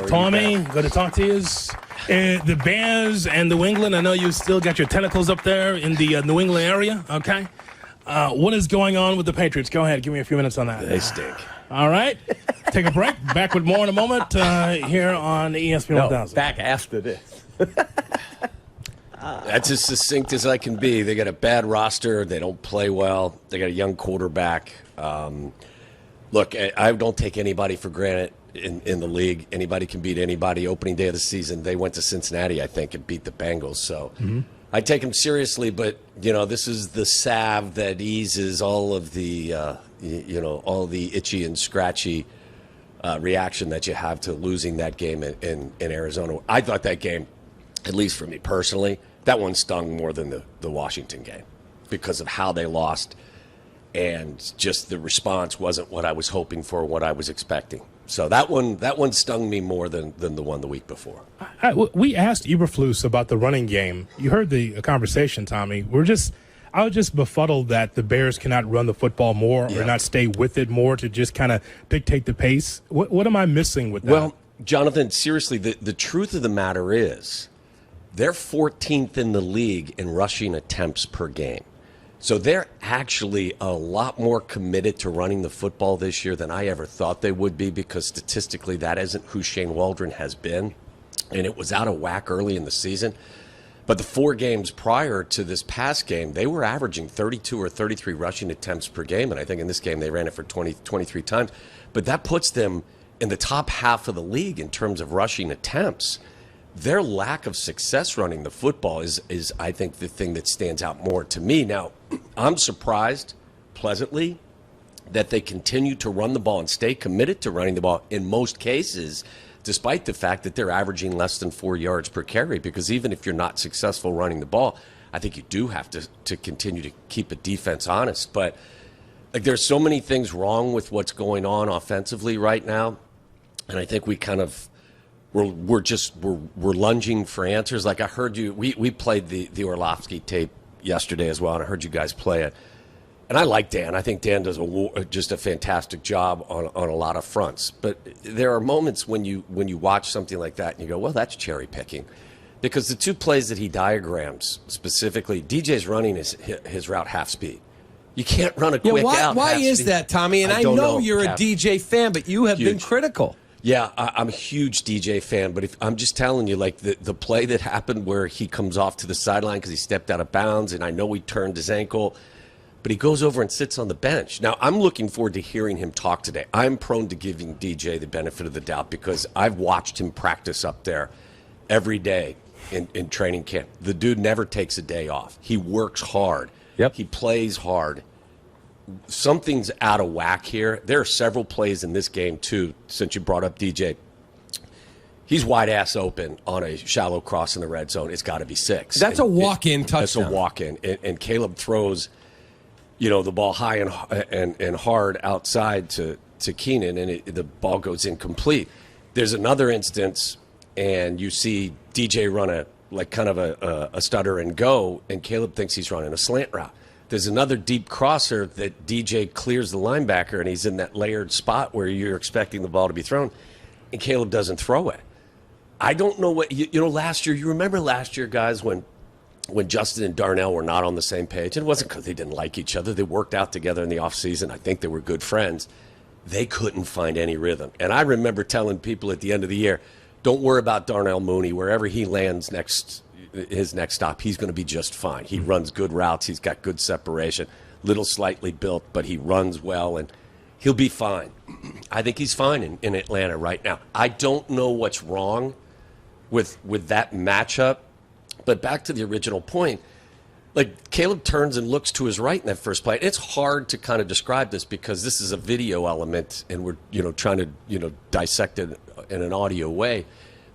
Tommy, good to talk to you. The Bears and New England, I know you still got your tentacles up there in the New England area, okay? What is going on with the Patriots? Go ahead, give me a few minutes on that. They stink. All right, take a break. Back with more in a moment here on ESPN 1000. Back after this. That's as succinct as I can be. They got a bad roster. They don't play well. They got a young quarterback. Look, I don't take anybody for granted in the league. Anybody can beat anybody. Opening day of the season, they went to Cincinnati, I think, and beat the Bengals. So I take them seriously, but, this is the salve that eases all of the, all the itchy and scratchy reaction that you have to losing that game in Arizona. I thought that game, at least for me personally, that one stung more than the Washington game because of how they lost, and just the response wasn't what I was hoping for, what I was expecting. So that one stung me more than the one the week before. We asked Eberflus about the running game. You heard the conversation, Tommy. I was just befuddled that the Bears cannot run the football more or not stay with it more to just kind of dictate the pace. What am I missing with that? Well, Jonathan, seriously, the truth of the matter is they're 14th in the league in rushing attempts per game. So they're actually a lot more committed to running the football this year than I ever thought they would be, because statistically that isn't who Shane Waldron has been, and it was out of whack early in the season. But the 4 games prior to this past game, they were averaging 32 or 33 rushing attempts per game, and I think in this game they ran it for 23 times. But that puts them in the top half of the league in terms of rushing attempts. Their lack of success running the football is I think, the thing that stands out more to me. Now, I'm surprised, pleasantly, that they continue to run the ball and stay committed to running the ball in most cases, despite the fact that they're averaging less than 4 yards per carry. Because even if you're not successful running the ball, I think you do have to continue to keep a defense honest. But there's so many things wrong with what's going on offensively right now, and I think we kind of we're lunging for answers. Like I heard you, we played the Orlovsky tape yesterday as well, and I heard you guys play it. And I like Dan. I think Dan does just a fantastic job on a lot of fronts. But there are moments when you watch something like that and you go, well, that's cherry picking, because the 2 plays that he diagrams specifically, DJ's running his route half speed. You can't run a quick out. Why is speed. That, Tommy? And I know you're a DJ fan, but you have been critical. Yeah, I'm a huge DJ fan, but I'm just telling you, like the play that happened where he comes off to the sideline because he stepped out of bounds, and I know he turned his ankle, but he goes over and sits on the bench. Now, I'm looking forward to hearing him talk today. I'm prone to giving DJ the benefit of the doubt because I've watched him practice up there every day in training camp. The dude never takes a day off. He works hard. Yep. He plays hard. Something's out of whack here. There are several plays in this game, too, since you brought up DJ. He's wide ass open on a shallow cross in the red zone. It's got to be 6. That's a walk-in touchdown. That's a walk-in. And Caleb throws, the ball high and hard outside to Keenan, and the ball goes incomplete. There's another instance, and you see DJ run a stutter and go, and Caleb thinks he's running a slant route. There's another deep crosser that DJ clears the linebacker, and he's in that layered spot where you're expecting the ball to be thrown, and Caleb doesn't throw it. I don't know what last year. You remember last year, guys, when Justin and Darnell were not on the same page, and it wasn't because they didn't like each other. They worked out together in the offseason. I think they were good friends. They couldn't find any rhythm. And I remember telling people at the end of the year, don't worry about Darnell Mooney. Wherever he lands his next stop, he's going to be just fine. He runs good routes. He's got good separation, little slightly built, but he runs well, and he'll be fine. I think he's fine in Atlanta right now. I don't know what's wrong with that matchup, but back to the original point, like Caleb turns and looks to his right in that first play. It's hard to kind of describe this because this is a video element, and we're trying to dissect it in an audio way.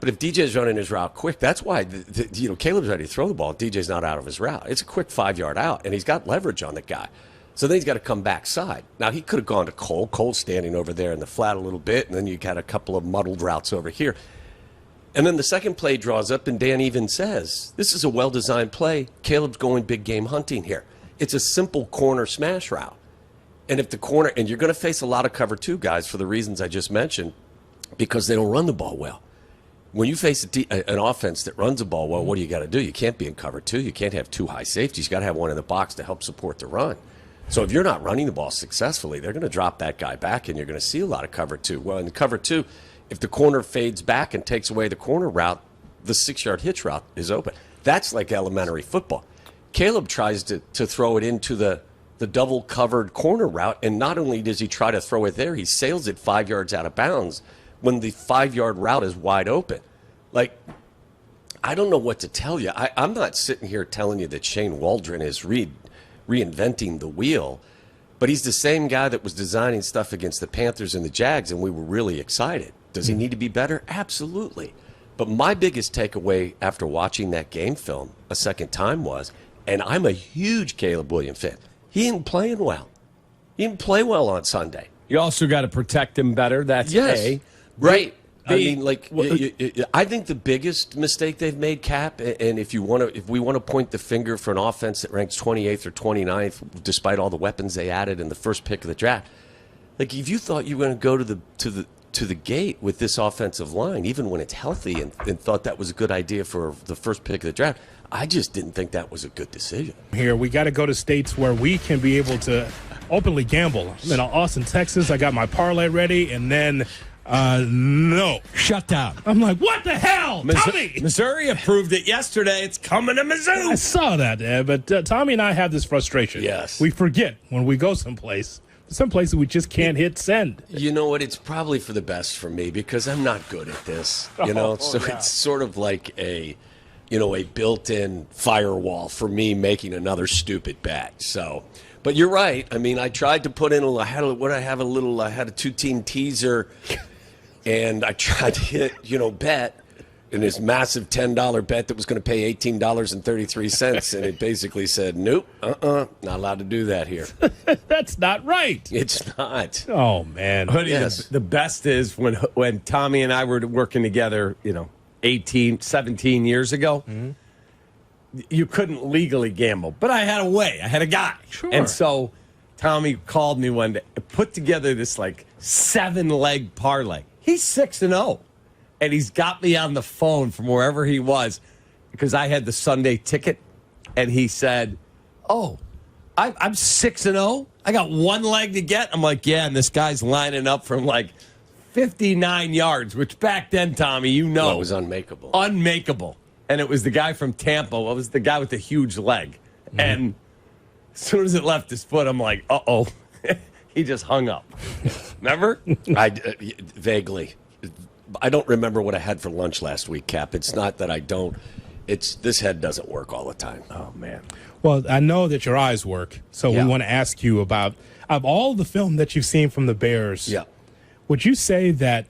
But if DJ's running his route quick, that's why Caleb's ready to throw the ball. DJ's not out of his route. It's a quick 5-yard out, and he's got leverage on the guy. So then he's got to come backside. Now, he could have gone to Cole. Cole's standing over there in the flat a little bit, and then you got a couple of muddled routes over here. And then the second play draws up, and Dan even says, this is a well-designed play. Caleb's going big game hunting here. It's a simple corner smash route. And if the corner, and you're going to face a lot of cover two guys for the reasons I just mentioned, because they don't run the ball well. When you face an offense that runs the ball well, what do you got to do? You can't be in cover two. You can't have two high safeties. You got to have one in the box to help support the run. So if you're not running the ball successfully, they're going to drop that guy back, and you're going to see a lot of cover two. Well, in cover two, if the corner fades back and takes away the corner route, the 6-yard hitch route is open. That's like elementary football. Caleb tries to throw it into the double-covered corner route, and not only does he try to throw it there, he sails it 5 yards out of bounds when the 5-yard route is wide open. Like, I don't know what to tell you. I'm not sitting here telling you that Shane Waldron is reinventing the wheel, but he's the same guy that was designing stuff against the Panthers and the Jags, and we were really excited. Does he need to be better? Absolutely. But my biggest takeaway after watching that game film a second time was, and I'm a huge Caleb Williams fan, he ain't playing well. He didn't play well on Sunday. You also got to protect him better. That's A. Right. I mean, like, I think the biggest mistake they've made, Kap, and if we want to point the finger for an offense that ranks 28th or 29th, despite all the weapons they added in the first pick of the draft, like, if you thought you were going to go to the gate with this offensive line, even when it's healthy, and thought that was a good idea for the first pick of the draft, I just didn't think that was a good decision. Here, we got to go to states where we can be able to openly gamble. I'm in Austin, Texas. I got my parlay ready, and then no. Shut down. I'm like, what the hell? Tommy! Missouri approved it yesterday. It's coming to Mizzou. I saw that, but Tommy and I have this frustration. Yes. We forget when we go someplace. Some places we just can't hit send. You know what? It's probably for the best for me because I'm not good at this. It's sort of like a built-in firewall for me making another stupid bet. So, but you're right. I mean, I tried to put in I had a two-team teaser, and I tried to hit bet in this massive $10 bet that was going to pay $18.33, and it basically said, nope, not allowed to do that here. That's not right. It's not. Oh, man. Hoodie, Yes. the best is when Tommy and I were working together, 18, 17 years ago, you couldn't legally gamble. But I had a way. I had a guy. Sure. And so Tommy called me one day, put together this 7-leg parlay. He's 6-0. And he's got me on the phone from wherever he was because I had the Sunday ticket. And he said, oh, I'm 6-0. I got one leg to get. I'm like, yeah, and this guy's lining up from 59 yards, which back then, Tommy, it was unmakeable. Unmakeable. And it was the guy from Tampa. It was the guy with the huge leg. Mm-hmm. And as soon as it left his foot, I'm like, uh-oh. He just hung up. Remember? Vaguely. I don't remember what I had for lunch last week, Kap. It's not that I don't. It's this head doesn't work all the time. Oh, man. Well, I know that your eyes work, so Yeah. we want to ask you about, of all the film that you've seen from the Bears, would you say that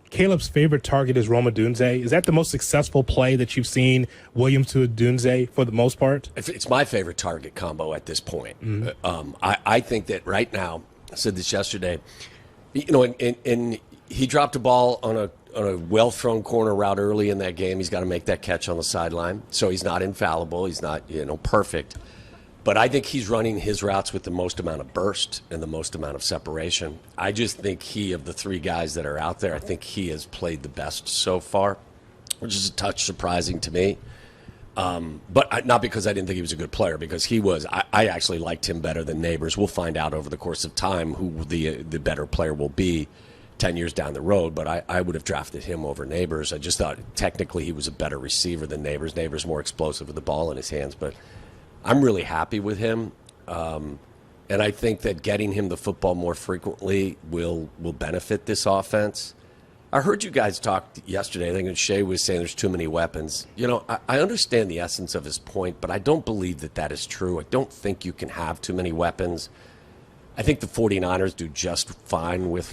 Caleb's favorite target is Roma Dunze? Is that the most successful play that you've seen Williams to Dunze for the most part? It's my favorite target combo at this point. Mm-hmm. I think that right now, I said this yesterday, and he dropped a ball on a well-thrown corner route early in that game. He's got to make that catch on the sideline. So he's not infallible. He's not, perfect. But I think he's running his routes with the most amount of burst and the most amount of separation. I just think of the three guys that are out there, I think he has played the best so far, which is a touch surprising to me. But not because I didn't think he was a good player, because he was. I actually liked him better than Neighbors. We'll find out over the course of time who the better player will be 10 years down the road, but I would have drafted him over Neighbors. I just thought technically he was a better receiver than Neighbors. Neighbors more explosive with the ball in his hands, but I'm really happy with him. And I think that getting him the football more frequently will benefit this offense. I heard you guys talk yesterday. I think Shea was saying there's too many weapons. I understand the essence of his point, but I don't believe that is true. I don't think you can have too many weapons. I think the 49ers do just fine with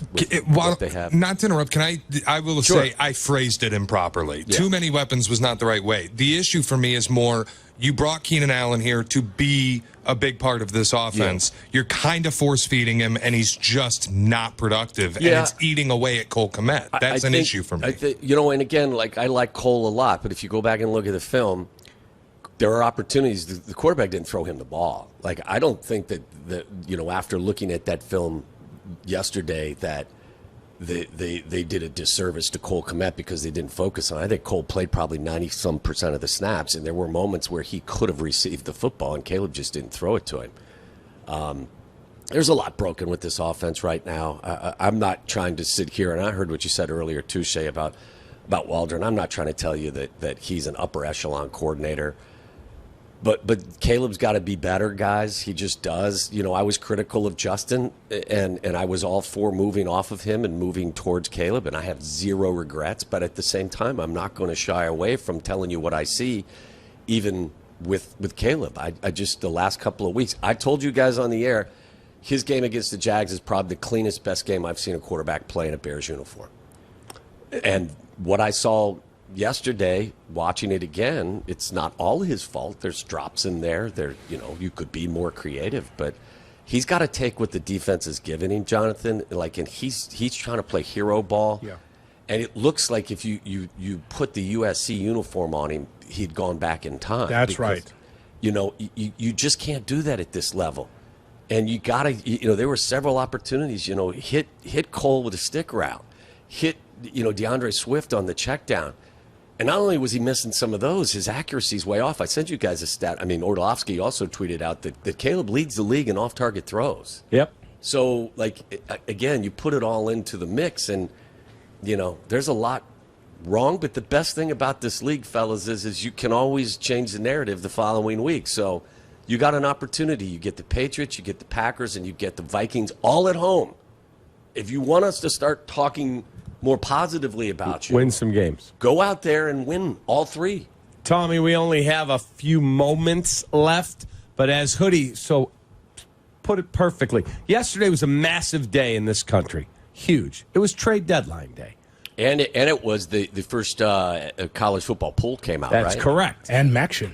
what they have. Not to interrupt, I will say I phrased it improperly. Yeah. Too many weapons was not the right way. The issue for me is more, you brought Keenan Allen here to be a big part of this offense. Yeah. You're kind of force-feeding him, and he's just not productive, and it's eating away at Cole Kmet. That's an issue for me. And again, I like Cole a lot, but if you go back and look at the film, there are opportunities. The quarterback didn't throw him the ball. I don't think that after looking at that film yesterday, that they did a disservice to Cole Kmet because they didn't focus on it. I think Cole played probably 90-some% of the snaps, and there were moments where he could have received the football, and Caleb just didn't throw it to him. There's a lot broken with this offense right now. I'm not trying to sit here, and I heard what you said earlier, too, Shay, about Waldron. I'm not trying to tell you that he's an upper echelon coordinator. But Caleb's got to be better, guys. He just does. You know, I was critical of Justin, and I was all for moving off of him and moving towards Caleb, and I have zero regrets. But at the same time, I'm not going to shy away from telling you what I see, even with Caleb. I just, the last couple of weeks, I told you guys on the air, his game against the Jags is probably the cleanest, best game I've seen a quarterback play in a Bears uniform. And what I saw yesterday, watching it again, it's not all his fault. There's drops in there. You could be more creative, but he's got to take what the defense is giving him, Jonathan. And he's trying to play hero ball. Yeah. And it looks like if you put the USC uniform on him, he'd gone back in time. That's right. You just can't do that at this level. And you got to, there were several opportunities, hit Cole with a stick route, hit, DeAndre Swift on the check down. And not only was he missing some of those, his accuracy's way off. I sent you guys a stat. I mean, Orlovsky also tweeted out that Caleb leads the league in off-target throws. Yep. So, again, you put it all into the mix, and, there's a lot wrong. But the best thing about this league, fellas, is you can always change the narrative the following week. So you got an opportunity. You get the Patriots, you get the Packers, and you get the Vikings all at home. If you want us to start talking more positively about you, win some games. Go out there and win all three. Tommy, we only have a few moments left, but as Hoodie so put it perfectly, yesterday was a massive day in this country. Huge. It was trade deadline day. And it was the first college football poll came out, That's right? correct. And Maction.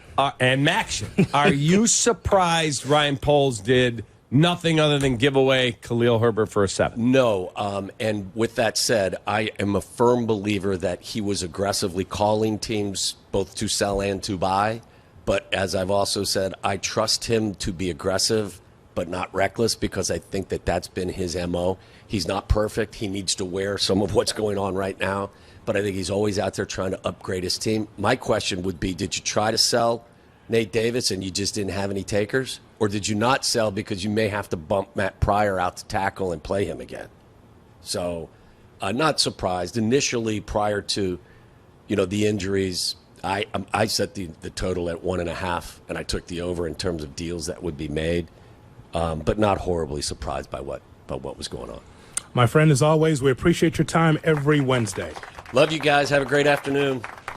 Are you surprised Ryan Poles did nothing other than give away Khalil Herbert for a 7? No. And with that said, I am a firm believer that he was aggressively calling teams both to sell and to buy. But as I've also said, I trust him to be aggressive but not reckless, because I think that's been his MO. He's not perfect. He needs to wear some of what's going on right now. But I think he's always out there trying to upgrade his team. My question would be, did you try to sell Nate Davis and you just didn't have any takers? Or did you not sell because you may have to bump Matt Pryor out to tackle and play him again? So, not surprised. Initially, prior to, the injuries, I set the total at 1.5, and I took the over in terms of deals that would be made, but not horribly surprised by what was going on. My friend, as always, we appreciate your time every Wednesday. Love you guys. Have a great afternoon.